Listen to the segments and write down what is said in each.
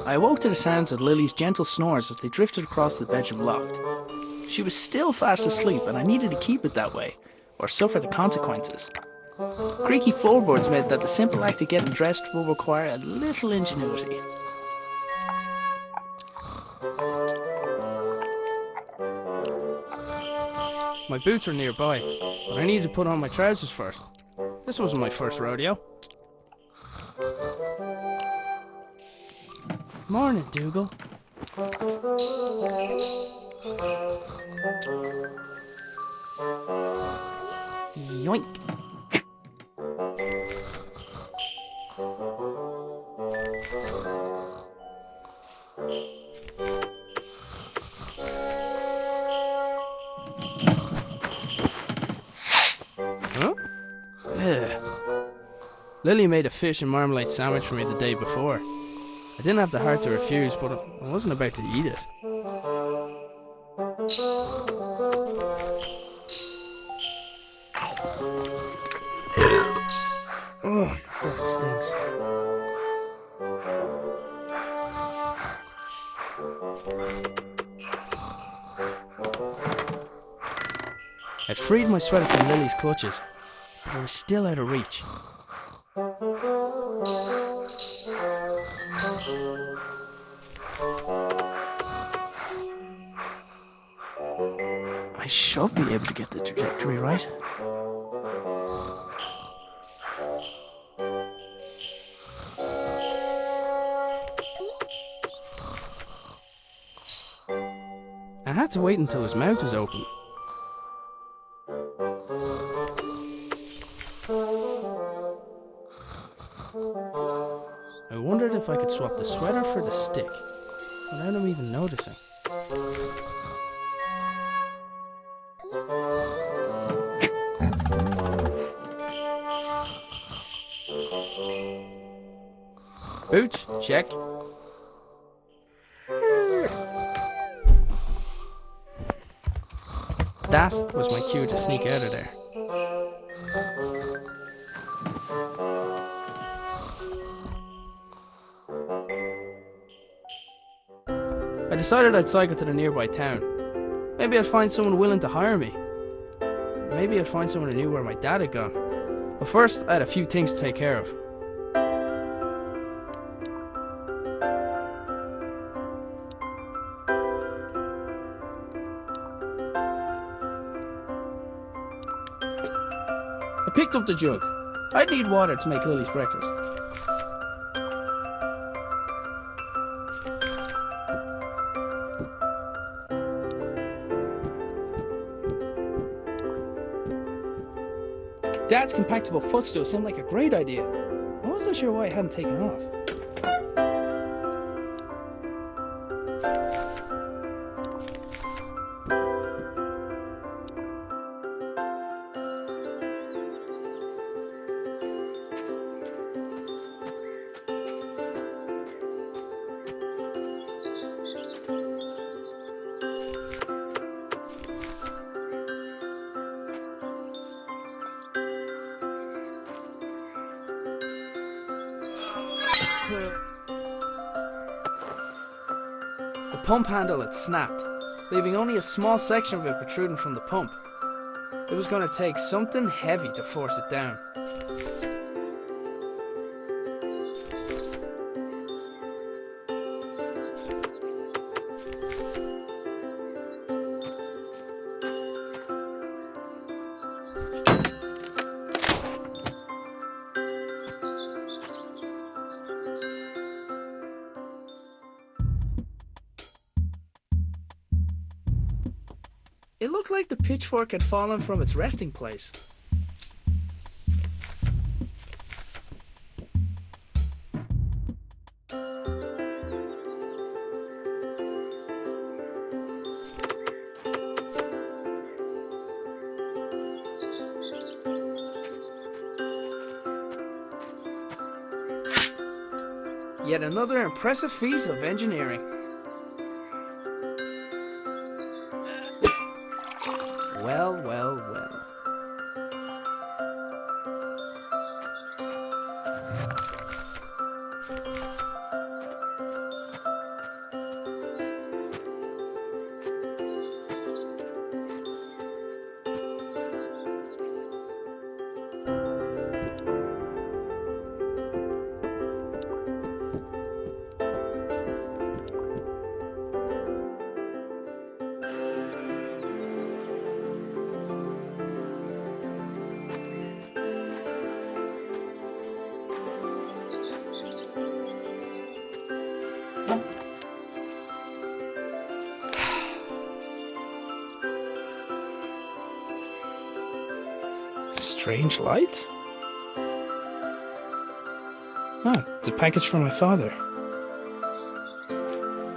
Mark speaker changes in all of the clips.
Speaker 1: I awoke to the sounds of Lily's gentle snores as they drifted across the bedroom loft. She was still fast asleep, and I needed to keep it that way, or suffer the consequences. Creaky floorboards meant that the simple act of getting dressed will require a little ingenuity. My boots were nearby, but I needed to put on my trousers first. This wasn't my first rodeo. Morning, Dougal. Yoink. Huh? Ugh. Lily made a fish and marmalade sandwich for me the day before. I didn't have the heart to refuse, but I wasn't about to eat it. Oh, that stinks. I'd freed my sweater from Lily's clutches, but I was still out of reach. I should be able to get the trajectory right. I had to wait until his mouth was open. I wondered if I could swap the sweater for the stick, without him even noticing. Boots, check. That was my cue to sneak out of there. I decided I'd cycle to the nearby town. Maybe I'd find someone willing to hire me. Maybe I'd find someone who knew where my dad had gone. But first, I had a few things to take care of. I picked up the jug. I'd need water to make Lily's breakfast. Dad's compactable footstool seemed like a great idea. I wasn't sure why it hadn't taken off. The pump handle had snapped, leaving only a small section of it protruding from the pump. It was going to take something heavy to force it down. It looked like the pitchfork had fallen from its resting place. Yet another impressive feat of engineering. Well, well, well. Strange lights? Ah, it's a package from my father.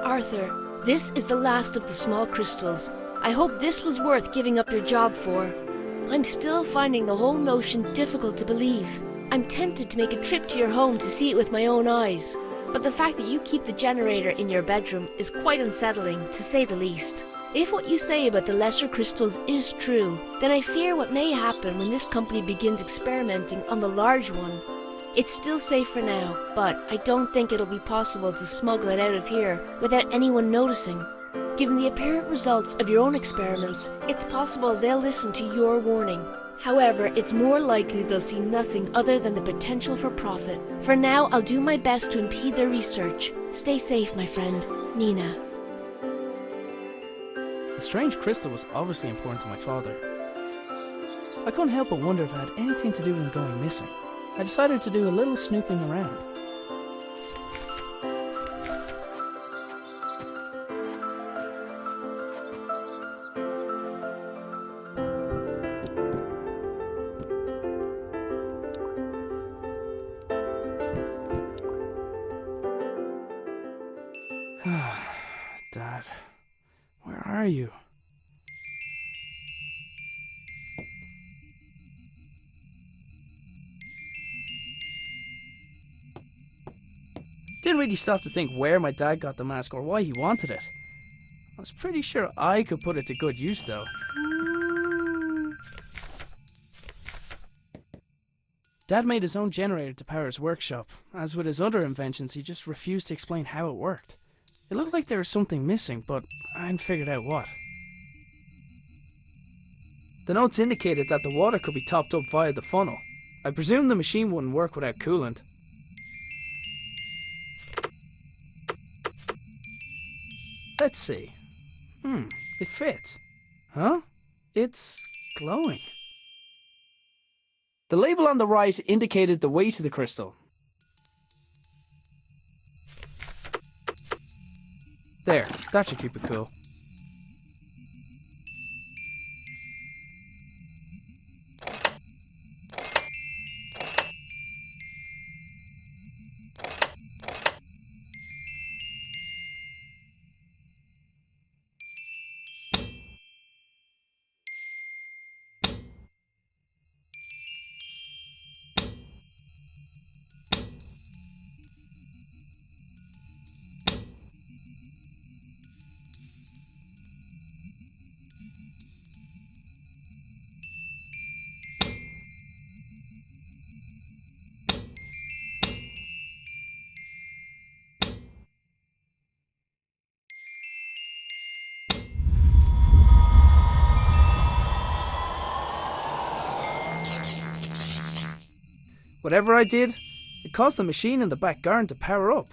Speaker 2: Arthur, this is the last of the small crystals. I hope this was worth giving up your job for. I'm still finding the whole notion difficult to believe. I'm tempted to make a trip to your home to see it with my own eyes. But the fact that you keep the generator in your bedroom is quite unsettling, to say the least. If what you say about the lesser crystals is true, then I fear what may happen when this company begins experimenting on the large one. It's still safe for now, but I don't think it'll be possible to smuggle it out of here without anyone noticing. Given the apparent results of your own experiments, it's possible they'll listen to your warning. However, it's more likely they'll see nothing other than the potential for profit. For now, I'll do my best to impede their research. Stay safe, my friend, Nina.
Speaker 1: The strange crystal was obviously important to my father. I couldn't help but wonder if it had anything to do with him going missing. I decided to do a little snooping around. Dad, where are you? Didn't really stop to think where my dad got the mask or why he wanted it. I was pretty sure I could put it to good use though. Dad made his own generator to power his workshop. As with his other inventions, he just refused to explain how it worked. It looked like there was something missing, but I hadn't figured out what. The notes indicated that the water could be topped up via the funnel. I presumed the machine wouldn't work without coolant. Let's see. It fits. Huh? It's glowing. The label on the right indicated the weight of the crystal. There, that should keep it cool. Whatever I did, it caused the machine in the back garden to power up.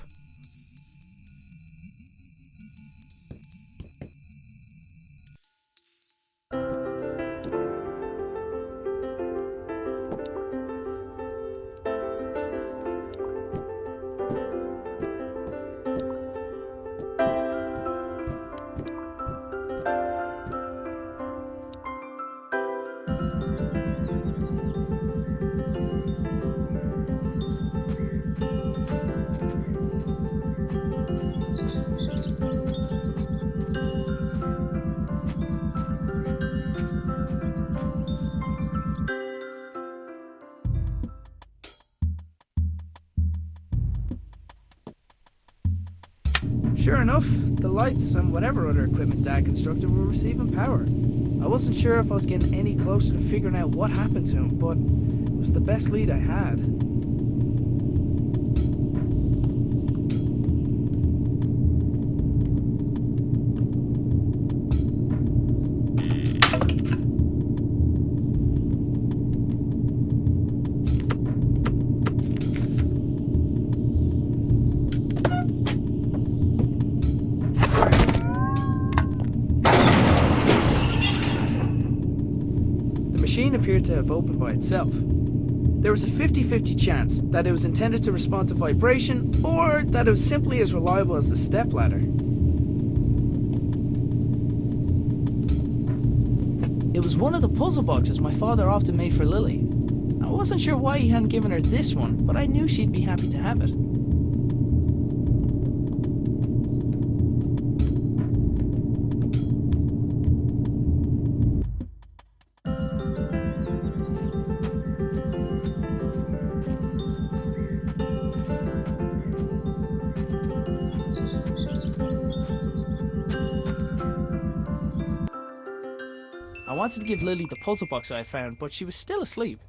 Speaker 1: Sure enough, the lights and whatever other equipment Dad constructed were receiving power. I wasn't sure if I was getting any closer to figuring out what happened to him, but it was the best lead I had. The machine appeared to have opened by itself. There was a 50-50 chance that it was intended to respond to vibration, or that it was simply as reliable as the stepladder. It was one of the puzzle boxes my father often made for Lily. I wasn't sure why he hadn't given her this one, but I knew she'd be happy to have it. I wanted to give Lily the puzzle box I had found, but she was still asleep.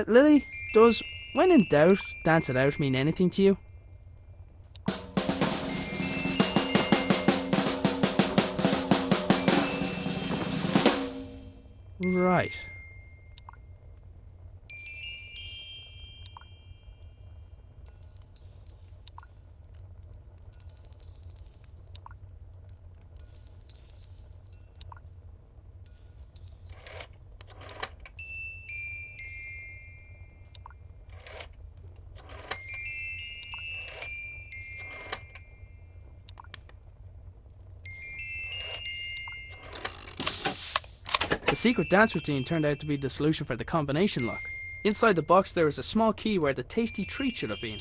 Speaker 1: Lily, does when in doubt, dance it out mean anything to you? Right. The secret dance routine turned out to be the solution for the combination lock. Inside the box there was a small key where the tasty treat should have been.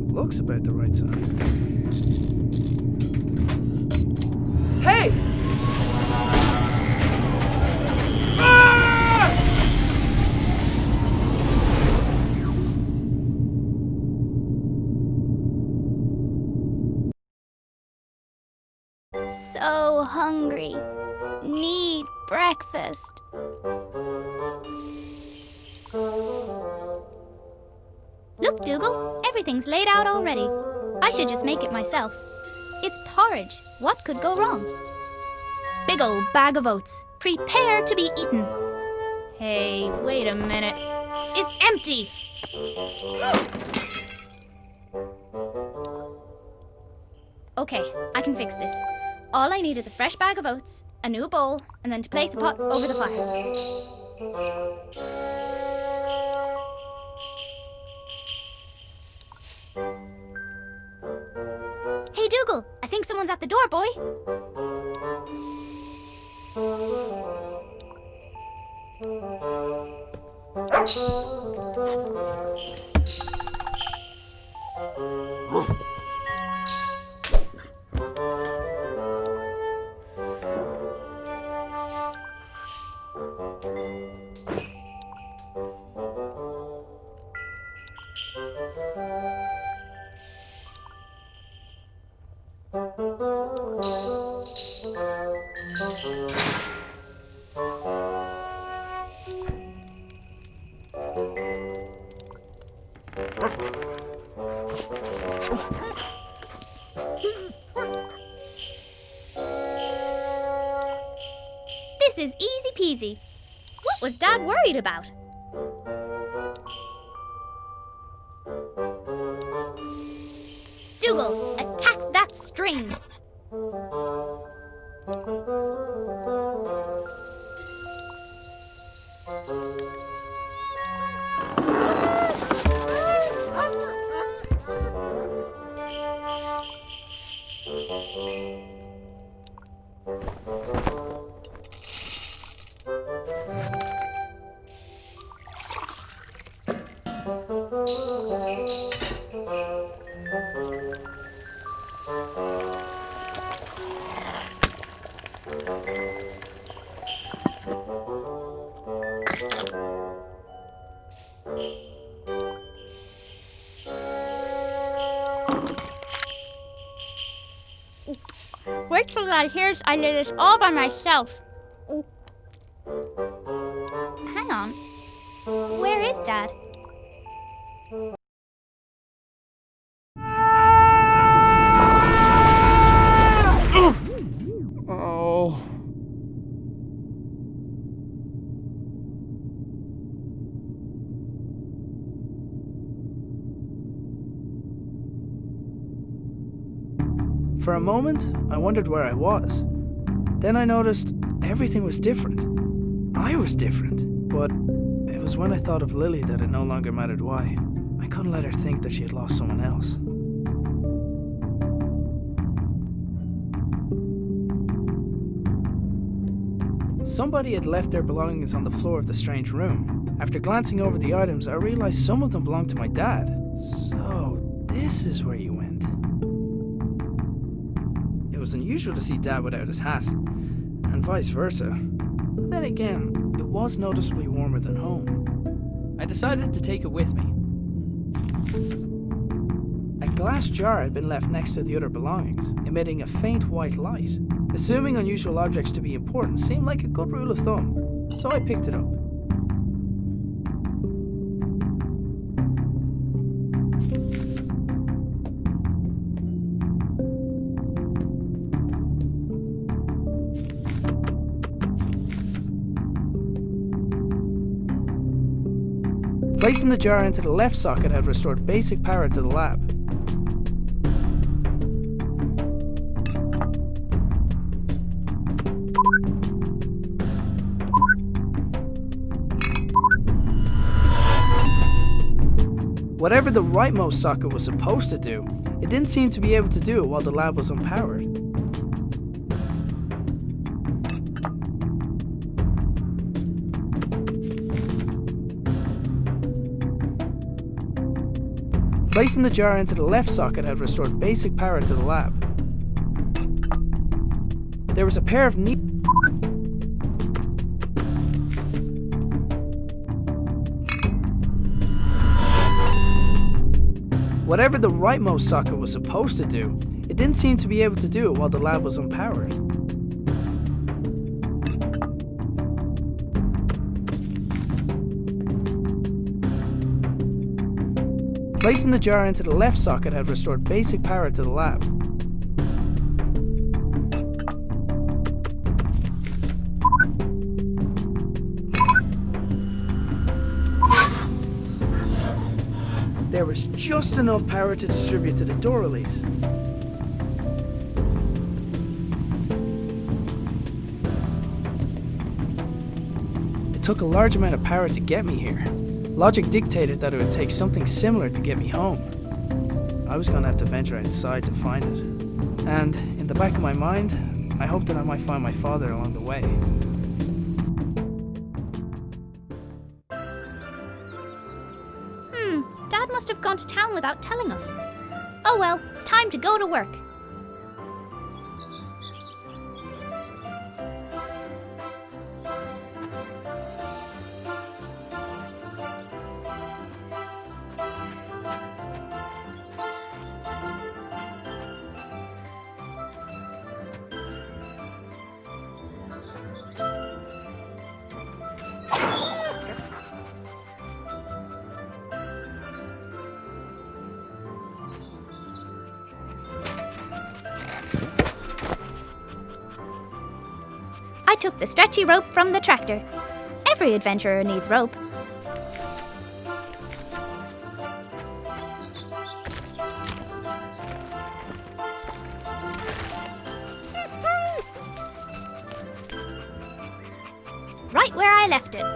Speaker 1: Looks about the right size. Hey! Ah!
Speaker 3: So hungry. Need breakfast. Look, Dougal, everything's laid out already. I should just make it myself. It's porridge. What could go wrong? Big old bag of oats. Prepare to be eaten. Hey, wait a minute. It's empty! Okay, I can fix this. All I need is a fresh bag of oats, a new bowl, and then to place a pot over the fire. Hey, Dougal, I think someone's at the door, boy. easy. What was Dad worried about? Dougal, attack that string! Wait till Dad hears I did this all by myself. Hang on. Where is Dad?
Speaker 1: Oh. For a moment, I wondered where I was. Then I noticed everything was different. I was different, but it was when I thought of Lily that it no longer mattered why. I couldn't let her think that she had lost someone else. Somebody had left their belongings on the floor of the strange room. After glancing over the items, I realized some of them belonged to my dad. So, this is where you went. It was unusual to see Dad without his hat, and vice versa. But then again, it was noticeably warmer than home. I decided to take it with me. A glass jar had been left next to the other belongings, emitting a faint white light. Assuming unusual objects to be important seemed like a good rule of thumb, so I picked it up. Placing the jar into the left socket had restored basic power to the lab. Whatever the rightmost socket was supposed to do, it didn't seem to be able to do it while the lab was unpowered. Placing the jar into the left socket had restored basic power to the lab. There was a pair of neat Whatever the rightmost socket was supposed to do, it didn't seem to be able to do it while the lab was unpowered. Placing the jar into the left socket had restored basic power to the lab. There was just enough power to distribute to the door release. It took a large amount of power to get me here. Logic dictated that it would take something similar to get me home. I was going to have to venture outside to find it. And in the back of my mind, I hoped that I might find my father along the way.
Speaker 3: Dad must have gone to town without telling us. Oh well, time to go to work. I took the stretchy rope from the tractor. Every adventurer needs rope. Right where I left it.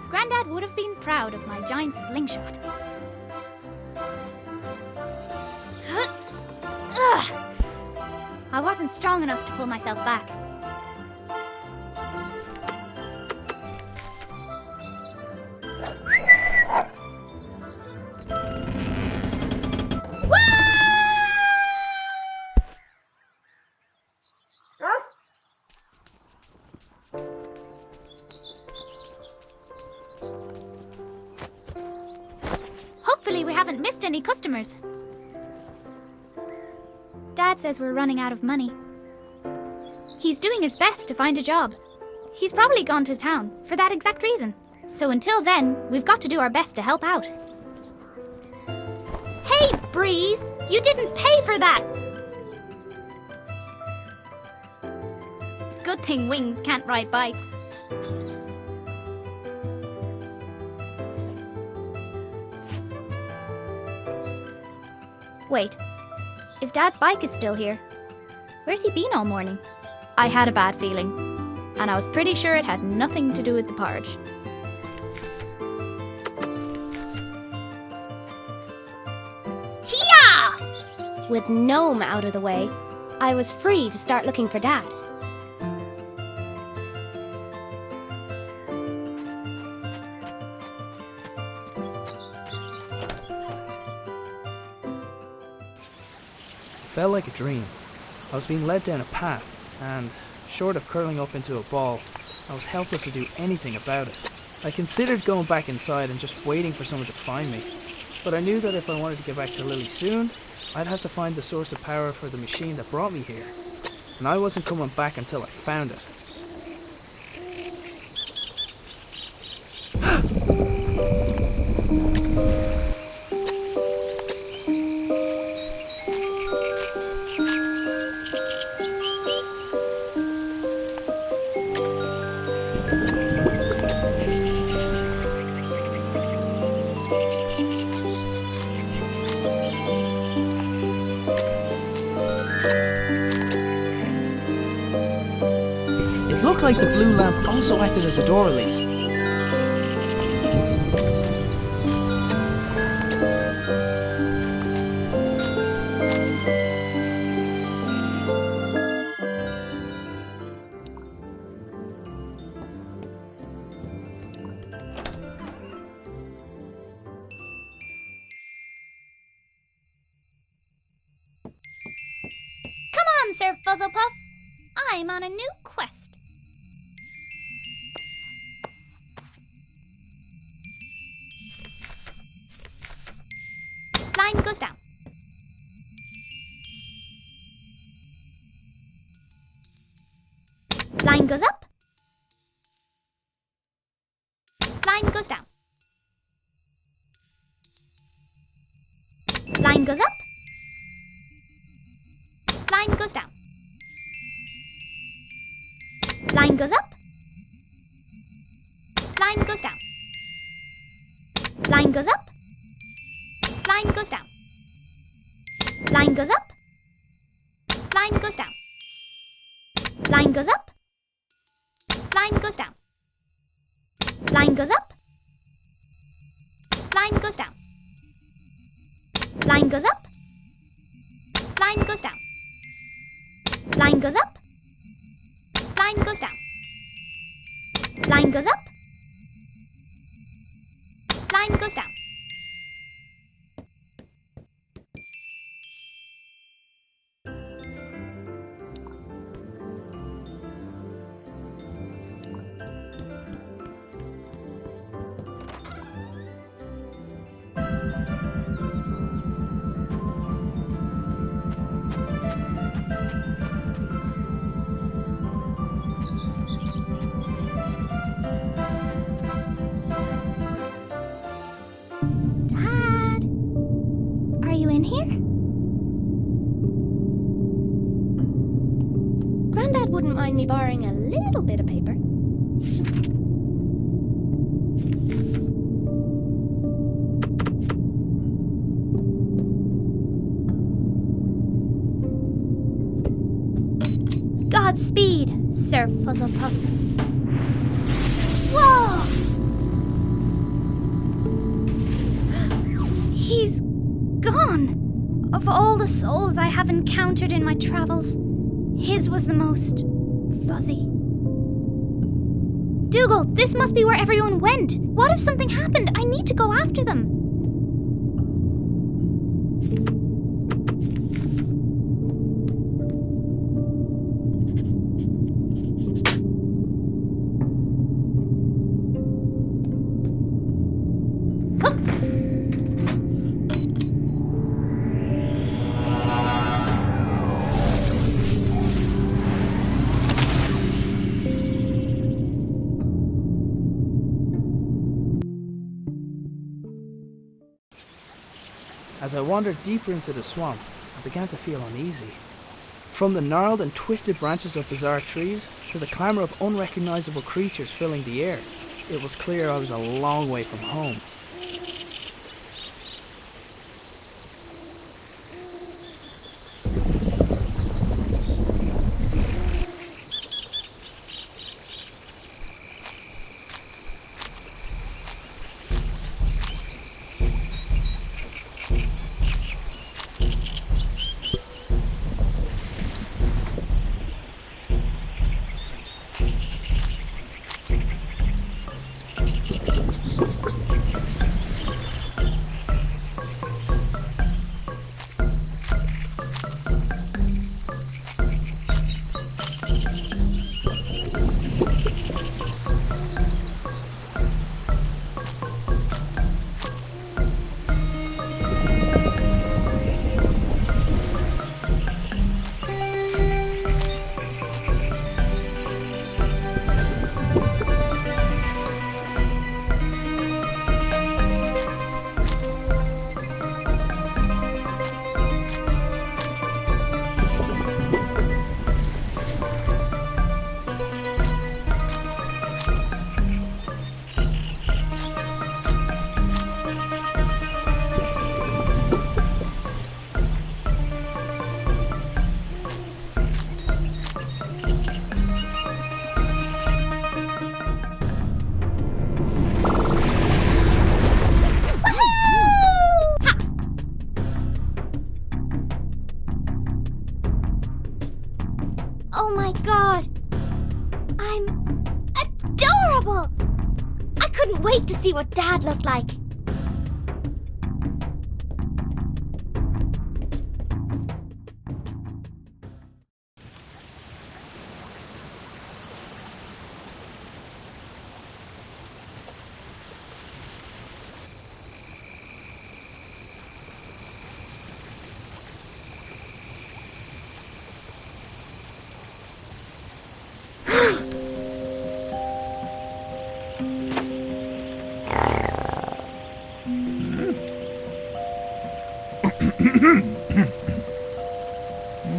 Speaker 3: Grandad would have been proud of my giant slingshot. Ugh. I wasn't strong enough to pull myself back. Hopefully we haven't missed any customers. Dad says we're running out of money. He's doing his best to find a job. He's probably gone to town for that exact reason. So until then, we've got to do our best to help out. Hey, Breeze! You didn't pay for that! Good thing Wings can't ride bikes. Wait, if Dad's bike is still here, where's he been all morning? I had a bad feeling, and I was pretty sure it had nothing to do with the porridge. Hiya!
Speaker 2: With Gnome out of the way, I was free to start looking for Dad.
Speaker 1: Felt like a dream. I was being led down a path, and, short of curling up into a ball, I was helpless to do anything about it. I considered going back inside and just waiting for someone to find me, but I knew that if I wanted to get back to Lily soon, I'd have to find the source of power for the machine that brought me here, and I wasn't coming back until I found it. It looked like the blue lamp also acted as a door release.
Speaker 3: Come on, Sir Fuzzlepuff. I'm on a new quest. Line goes down. Line goes up. Line goes down. Line goes up. Line goes down. Line goes up. Line goes down. Line goes up. Line goes down. Line goes up. Line goes down. Line goes up. Line goes down. Line goes up. Line goes down. Line goes up. Line goes down. Line goes up. Line goes down. Line goes up. Line goes down. here? Grandad wouldn't mind me borrowing a little bit of paper. Godspeed, Sir Fuzzlepuff. Whoa! He's gone. Of all the souls I have encountered in my travels, his was the most fuzzy. Dougal, this must be where everyone went. What if something happened? I need to go after them.
Speaker 1: As I wandered deeper into the swamp, I began to feel uneasy. From the gnarled and twisted branches of bizarre trees to the clamour of unrecognisable creatures filling the air, it was clear I was a long way from home.
Speaker 3: Oh my god! I'm adorable! I couldn't wait to see what Dad looked like.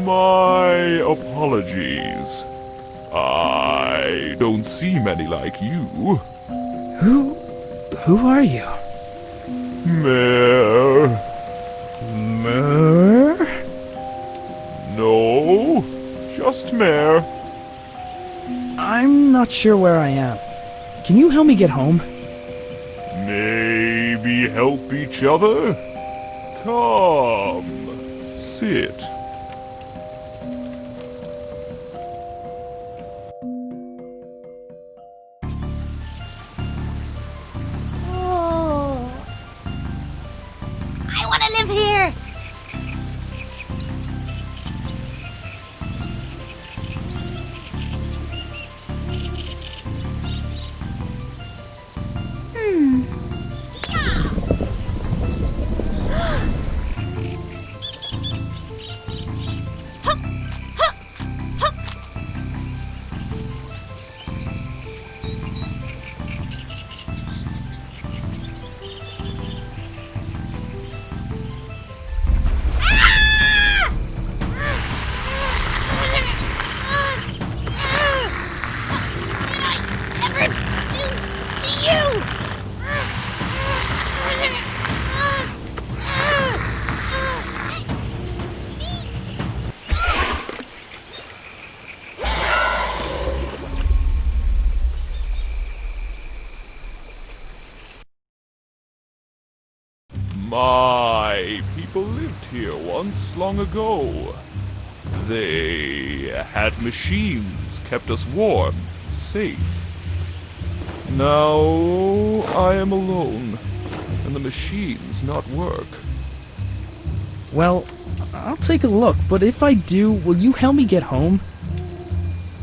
Speaker 4: My apologies. I don't see many like you.
Speaker 1: Who are you?
Speaker 4: Mare.
Speaker 1: Mer?
Speaker 4: No, just Mare.
Speaker 1: I'm not sure where I am. Can you help me get home?
Speaker 4: Maybe help each other? Come, sit.
Speaker 3: Oh, I want to live here.
Speaker 4: My people lived here once long ago. They had machines, kept us warm, safe. Now I am alone, and the machines not work.
Speaker 1: Well, I'll take a look, but if I do, will you help me get home?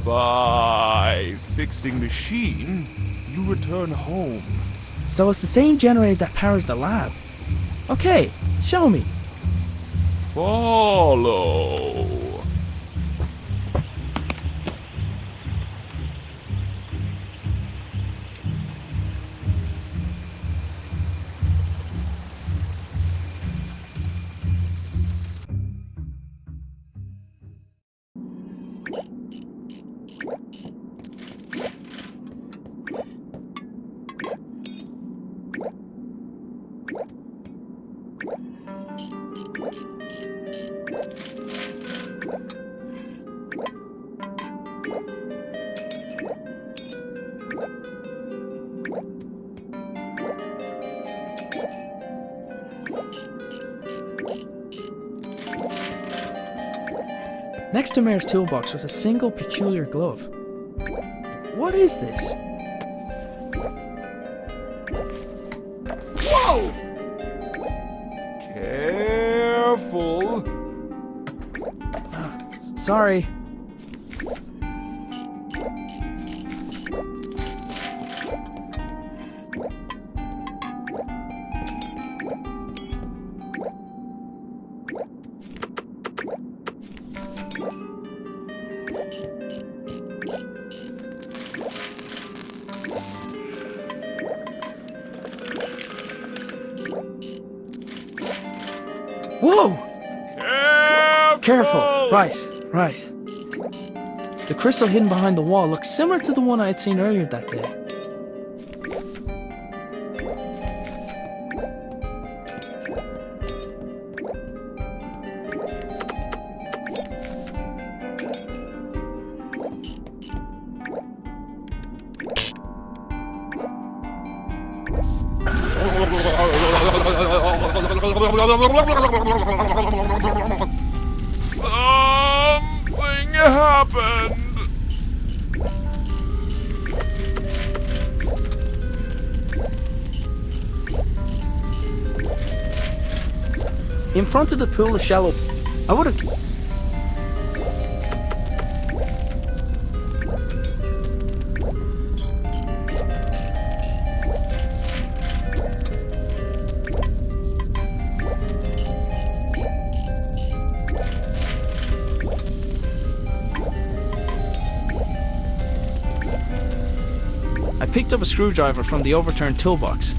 Speaker 4: By fixing machine, you return home.
Speaker 1: So it's the same generator that powers the lab. Okay, show me.
Speaker 4: Follow.
Speaker 1: Next to Mayor's toolbox was a single peculiar glove. What is this?
Speaker 4: Whoa! Careful.
Speaker 1: Sorry. Whoa! Careful! Right. The crystal hidden behind the wall looks similar to the one I had seen earlier that day.
Speaker 4: Something happened.
Speaker 1: In front of the pool of shallows, I would have... I picked up a screwdriver from the overturned toolbox.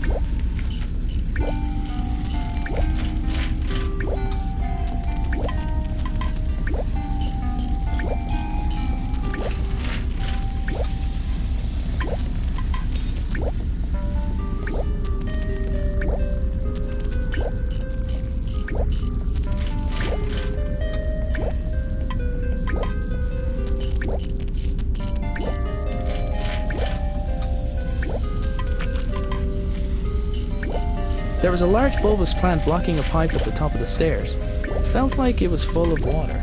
Speaker 1: There was a large bulbous plant blocking a pipe at the top of the stairs. It felt like it was full of water.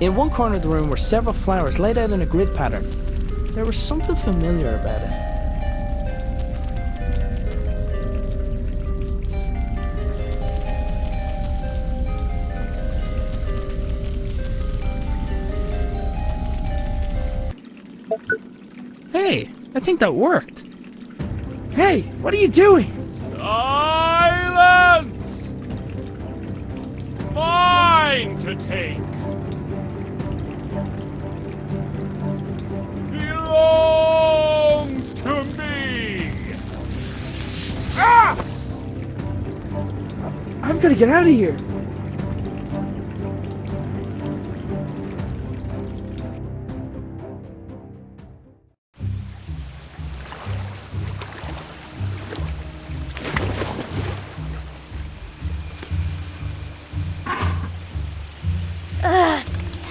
Speaker 1: In one corner of the room were several flowers laid out in a grid pattern. There was something familiar about it. Hey, I think that worked. Hey, what are you doing?
Speaker 4: Silence! Mine to take. Belongs to me. Ah!
Speaker 1: I'm gonna get out of here.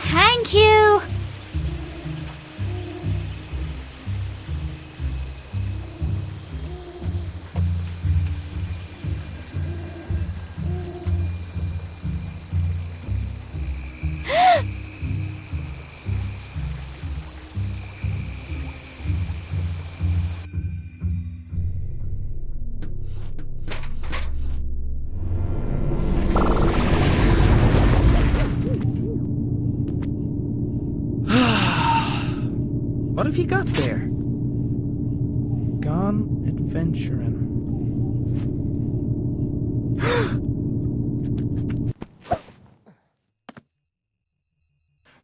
Speaker 3: Thank you.
Speaker 1: What have you got there? Gone adventuring.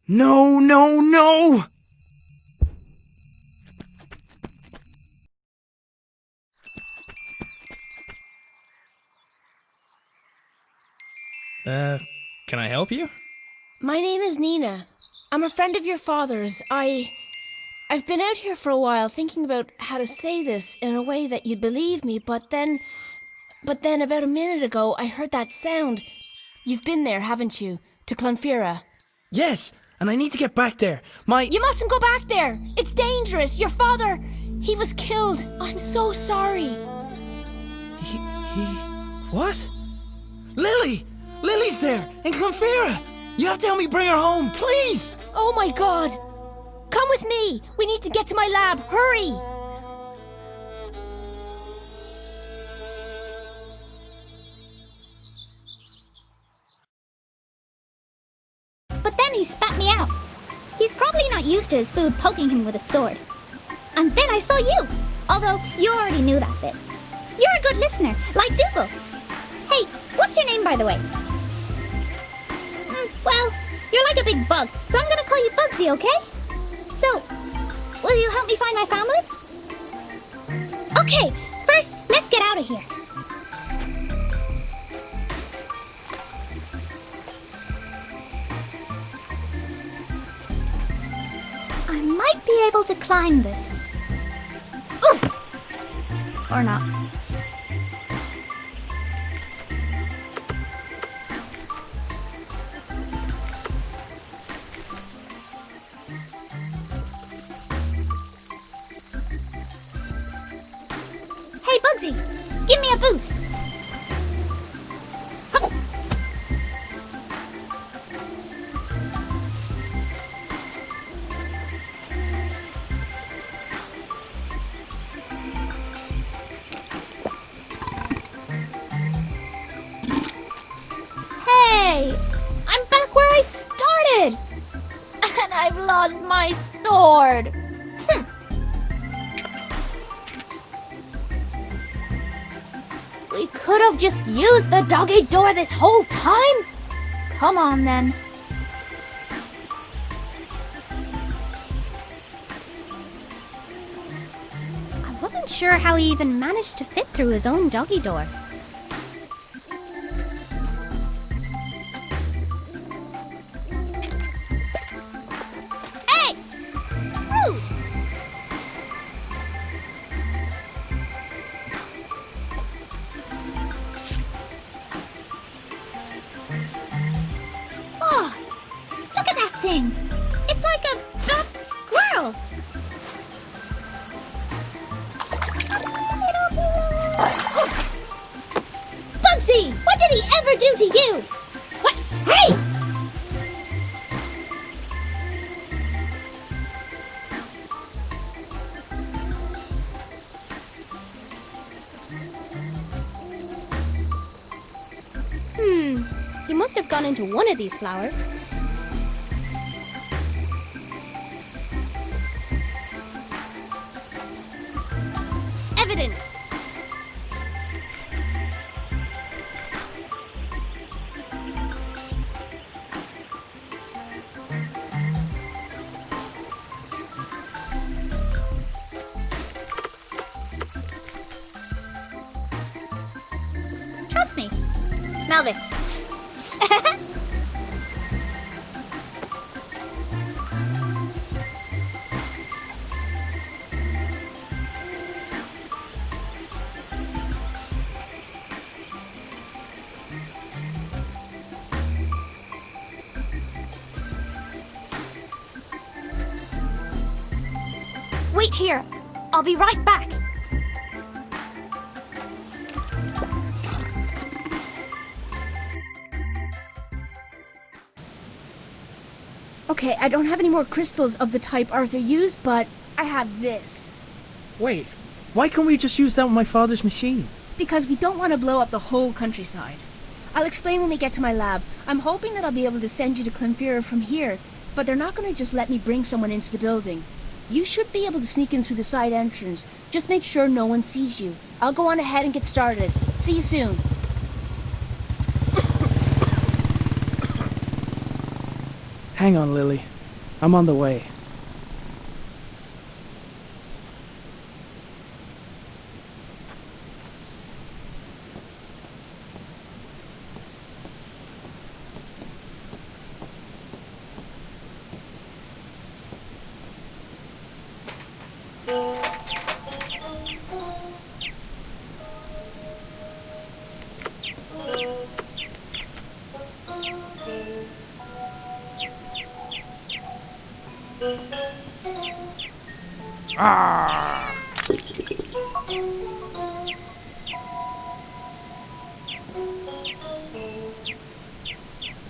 Speaker 1: No, no, no! Can I help you?
Speaker 2: My name is Nina. I'm a friend of your father's. I've been out here for a while thinking about how to say this in a way that you'd believe me, but then about a minute ago I heard that sound. You've been there, haven't you? To Clonfera.
Speaker 1: Yes, and I need to get back there.
Speaker 2: You mustn't go back there! It's dangerous! Your father, he was killed! I'm so sorry!
Speaker 1: What? Lily! Lily's there, in Clonfera! You have to help me bring her home, please!
Speaker 2: Oh my god! Come with me! We need to get to my lab! Hurry!
Speaker 3: But then he spat me out. He's probably not used to his food poking him with a sword. And then I saw you, although you already knew that bit. You're a good listener, like Dougal. Hey, what's your name, by the way? Well, you're like a big bug, so I'm gonna call you Bugsy, okay? So, will you help me find my family? Okay, first, let's get out of here. I might be able to climb this. Oof! Or not. Hey, Bugsy, give me a boost. Hup. Hey, I'm back where I started. And I've lost my sword. We could have just used the doggy door this whole time? Come on, then. I wasn't sure how he even managed to fit through his own doggy door. Hey! Rude! Oh, look at that thing. It's like a fat squirrel. Oh. Bugsy, what did he ever do to you? What? Hey! must have gone into one of these flowers. Evidence! Trust me. Smell this. Wait here. I'll be right back.
Speaker 2: Okay, I don't have any more crystals of the type Arthur used, but I have this.
Speaker 1: Wait, why can't we just use that with my father's machine?
Speaker 2: Because we don't want to blow up the whole countryside. I'll explain when we get to my lab. I'm hoping that I'll be able to send you to Clonfera from here, but they're not going to just let me bring someone into the building. You should be able to sneak in through the side entrance. Just make sure no one sees you. I'll go on ahead and get started. See you soon.
Speaker 1: Hang on, Lily. I'm on the way.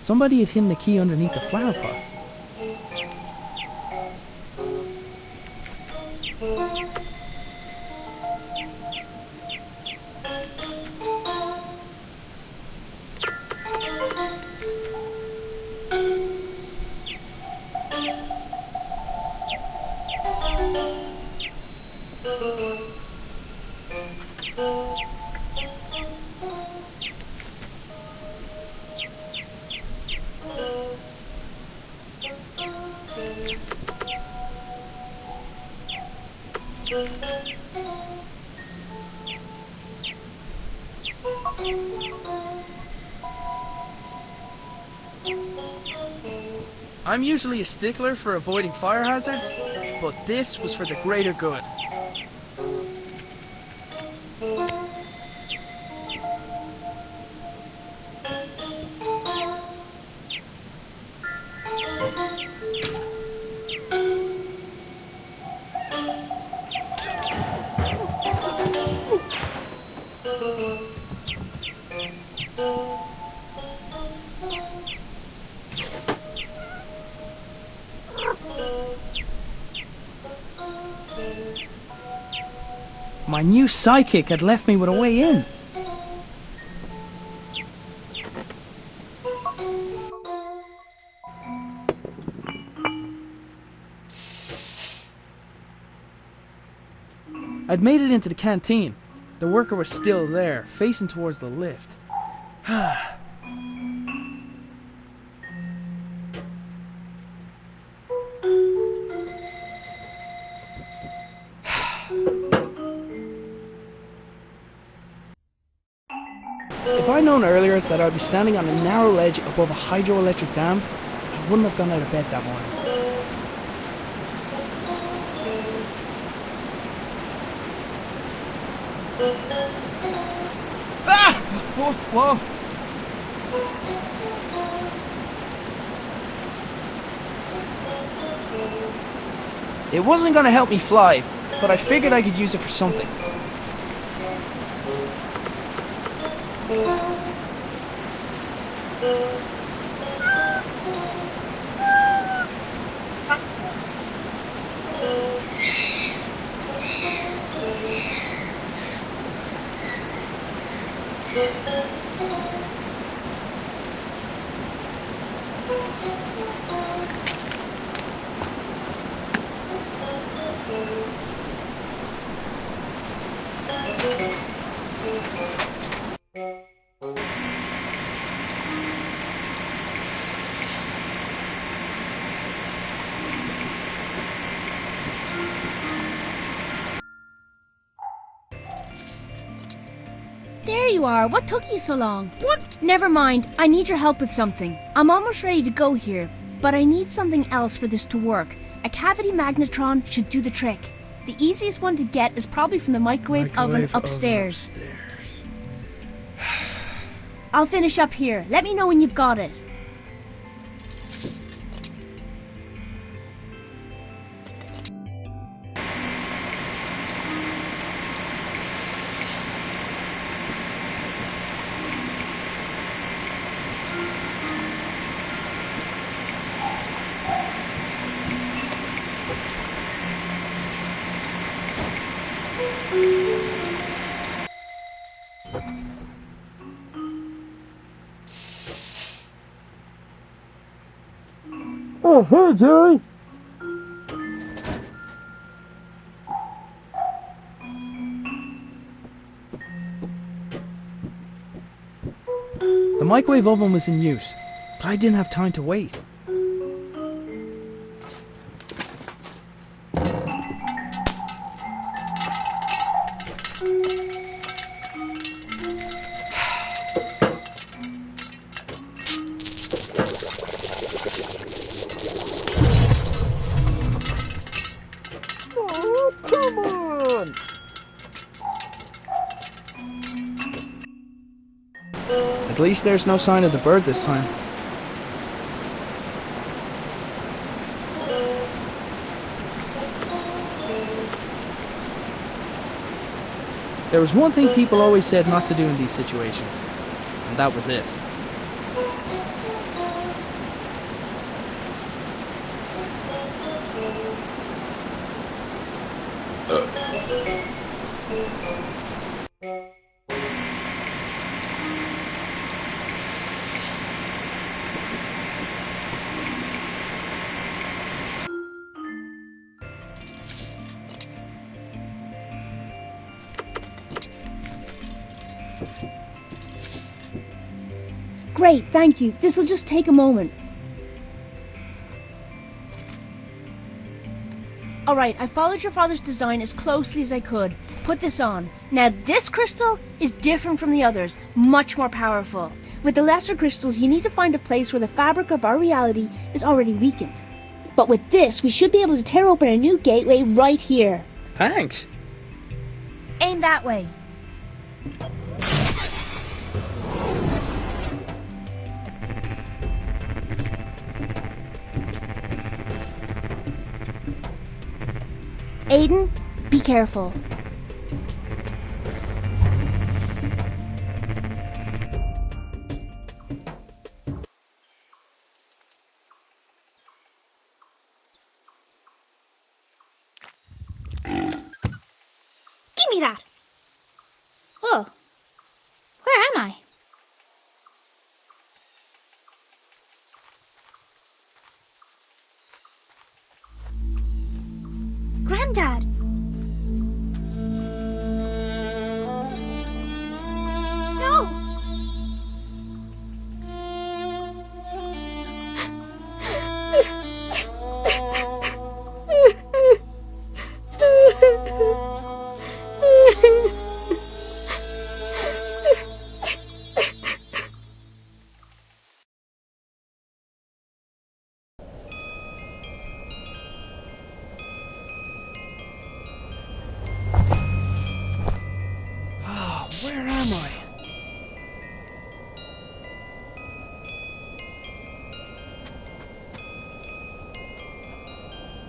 Speaker 1: Somebody had hidden the key underneath the flower pot. I'm usually a stickler for avoiding fire hazards, but this was for the greater good. My new sidekick had left me with a way in. I'd made it into the canteen. The worker was still there, facing towards the lift. If I'd known earlier that I'd be standing on a narrow ledge above a hydroelectric dam, I wouldn't have gone out of bed that morning. Ah! Whoa! It wasn't going to help me fly, but I figured I could use it for something.
Speaker 2: you are. What took you so long? What? Never mind. I need your help with something. I'm almost ready to go here, but I need something else for this to work. A cavity magnetron should do the trick. The easiest one to get is probably from the microwave oven upstairs. I'll finish up here. Let me know when you've got it.
Speaker 5: Oh, hey, Jerry.
Speaker 1: The microwave oven was in use, but I didn't have time to wait.
Speaker 5: Oh, come on.
Speaker 1: At least there's no sign of the bird this time. There was one thing people always said not to do in these situations, and that was it.
Speaker 2: Great, thank you. This'll just take a moment. Alright, I followed your father's design as closely as I could. Put this on. Now this crystal is different from the others, much more powerful. With the lesser crystals, you need to find a place where the fabric of our reality is already weakened. But with this, we should be able to tear open a new gateway right here.
Speaker 1: Thanks.
Speaker 2: Aim that way. Aidan, be careful.
Speaker 3: Give me that. Oh, where am I? Granddad. No.
Speaker 1: Where am I?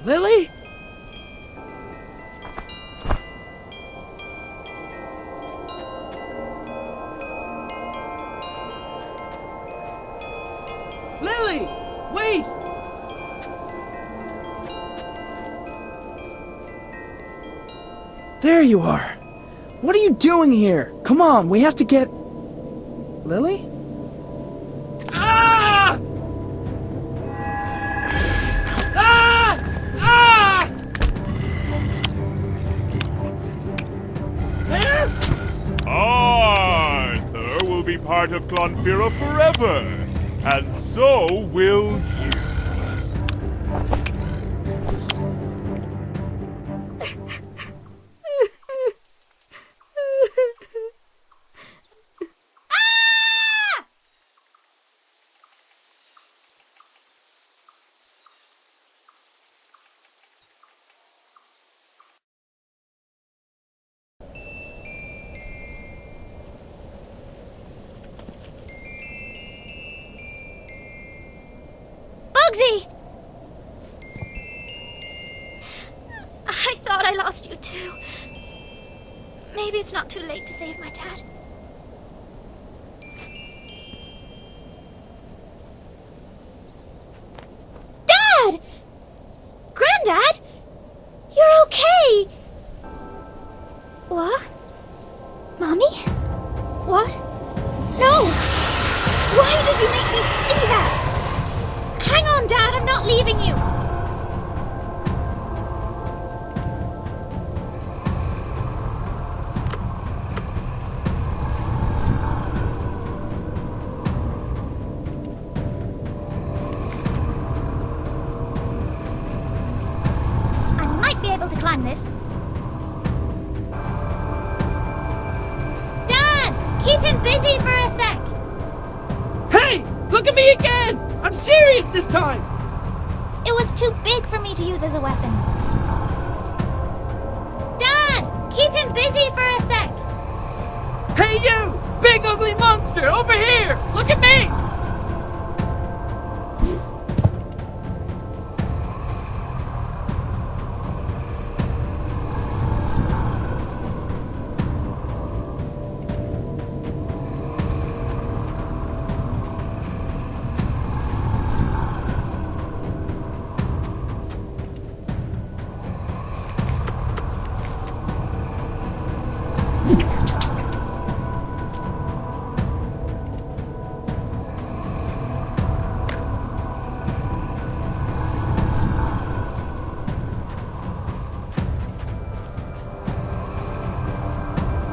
Speaker 1: Lily? Lily! Wait! There you are! What are you doing here? Come on, we have to get... Lily? Ah! Ah! Ah!
Speaker 4: Arthur will be part of Clonfera forever, and so will you.
Speaker 3: Bugsy! I thought I lost you too. Maybe it's not too late to save my dad. Dad! Granddad? You're okay! What? Mommy? What? No! Why did you make me see that? Hang on, Dad, I'm not leaving you! I might be able to climb this. Dad! Keep him busy for a sec!
Speaker 1: Hey! Look at me again! I'm serious this time!
Speaker 3: It was too big for me to use as a weapon. Dad! Keep him busy for a sec!
Speaker 1: Hey you! Big ugly monster! Over here! Look at me!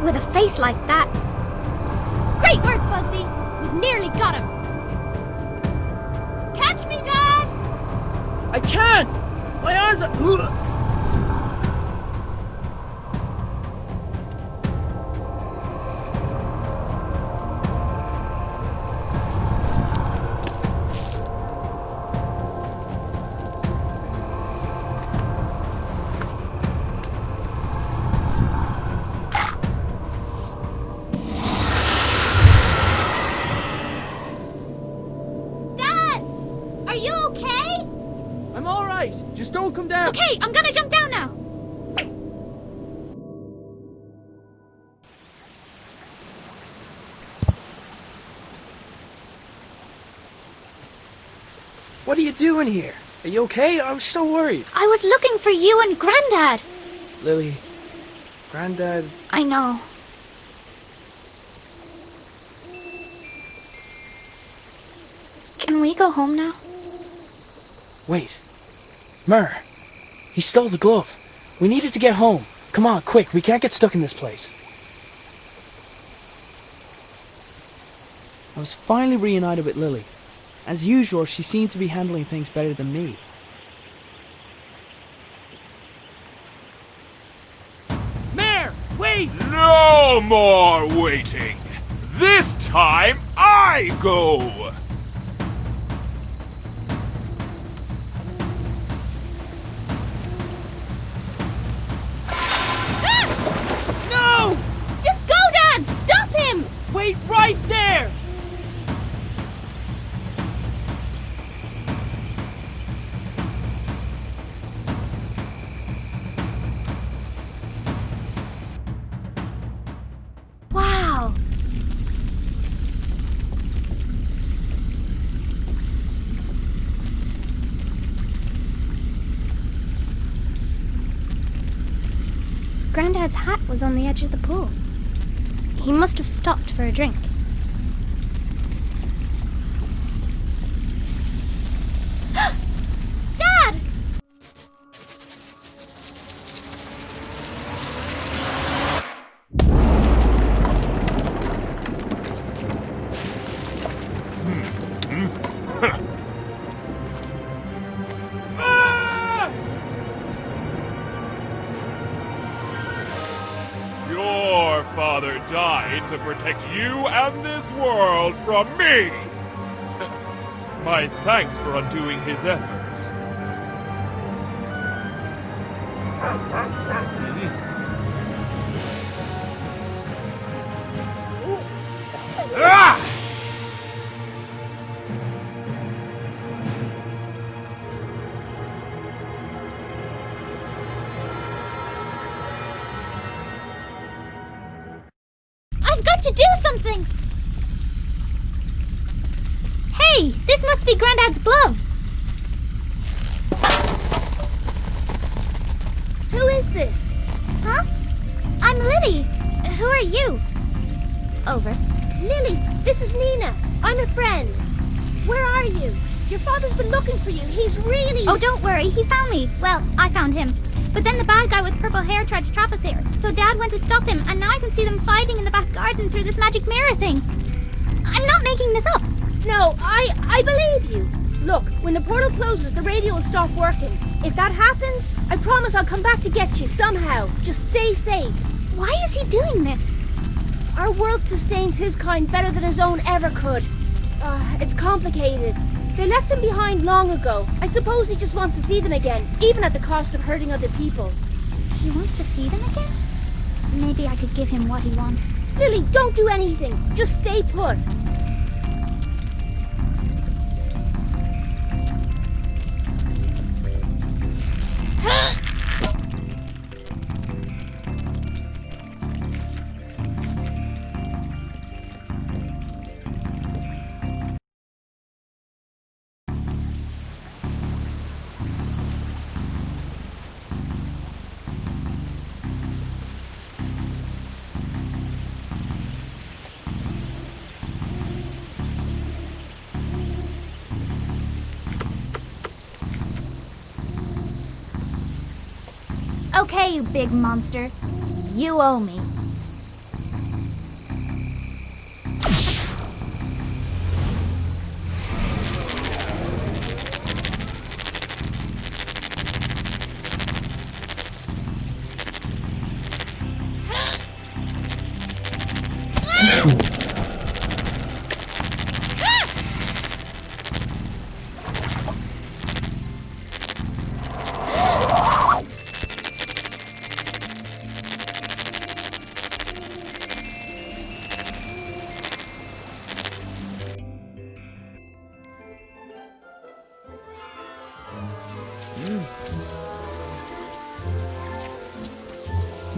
Speaker 3: With a face like that. Great work, Bugsy! We've nearly got him! Catch me, Dad!
Speaker 1: I can't! My arms are...
Speaker 3: Dad! Are you okay?
Speaker 1: I'm alright! Just don't come down!
Speaker 3: Okay, I'm gonna jump down now.
Speaker 1: What are you doing here? Are you okay? I'm so worried.
Speaker 3: I was looking for you and Granddad.
Speaker 1: Lily, Granddad...
Speaker 3: I know. Can we go home now?
Speaker 1: Wait. Mer, he stole the glove. We needed to get home. Come on, quick, we can't get stuck in this place. I was finally reunited with Lily. As usual, she seemed to be handling things better than me. Mare, wait!
Speaker 4: No more waiting! This time I go!
Speaker 1: No!
Speaker 3: Just go, Dad! Stop him!
Speaker 1: Wait right there!
Speaker 3: Wow. Granddad's hat was on the edge of the pool. He must have stopped for a drink. Dad!
Speaker 4: Your father died to protect you and this world from me! My thanks for undoing his efforts. Ah!
Speaker 3: have to do something! Hey, this must be Grandad's glove!
Speaker 2: Who is this?
Speaker 3: Huh? I'm Lily. Who are you? Over.
Speaker 2: Lily, this is Nina. I'm a friend. Where are you? Your father's been looking for you. He's really...
Speaker 3: Oh, don't worry. He found me. Well, I found him. But then the bad guy with purple hair tried to trap us here. So Dad went to stop him, and now I can see them fighting in the back garden through this magic mirror thing. I'm not making this up.
Speaker 2: No, I believe you. Look, when the portal closes, the radio will stop working. If that happens, I promise I'll come back to get you somehow. Just stay safe.
Speaker 3: Why is he doing this?
Speaker 2: Our world sustains his kind better than his own ever could. It's complicated. They left him behind long ago. I suppose he just wants to see them again, even at the cost of hurting other people.
Speaker 3: He wants to see them again? Maybe I could give him what he wants.
Speaker 2: Lily, don't do anything. Just stay put.
Speaker 3: Okay, you big monster. You owe me.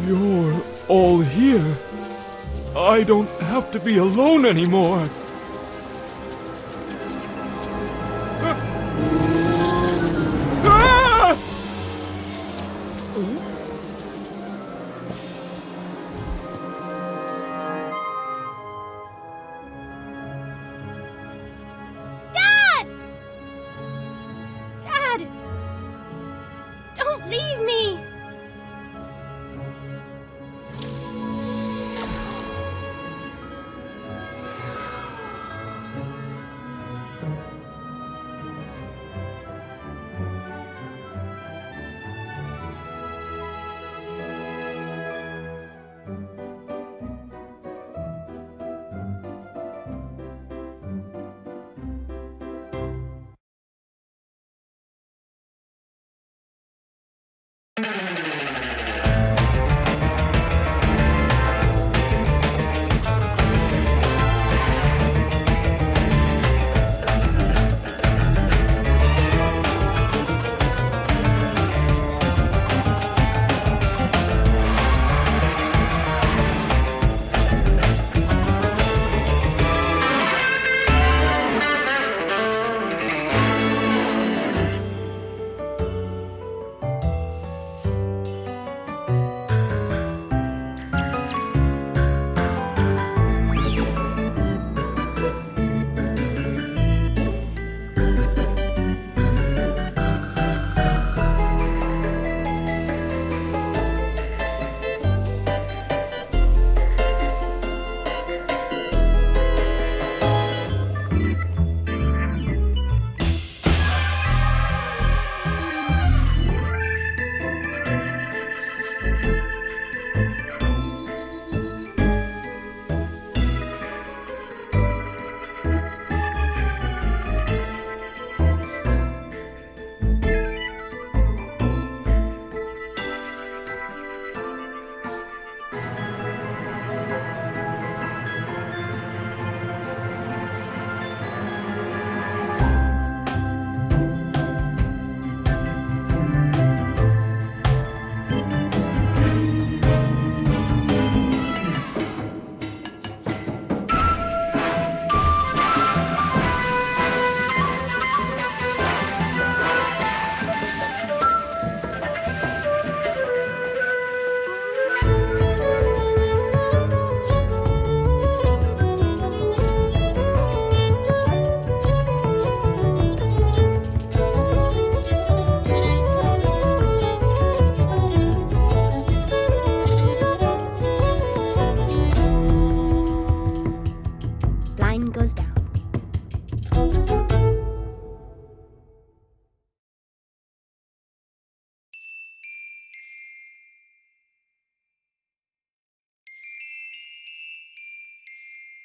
Speaker 4: You're all here. I don't have to be alone anymore. Ah!
Speaker 3: Dad! Dad! Don't leave me!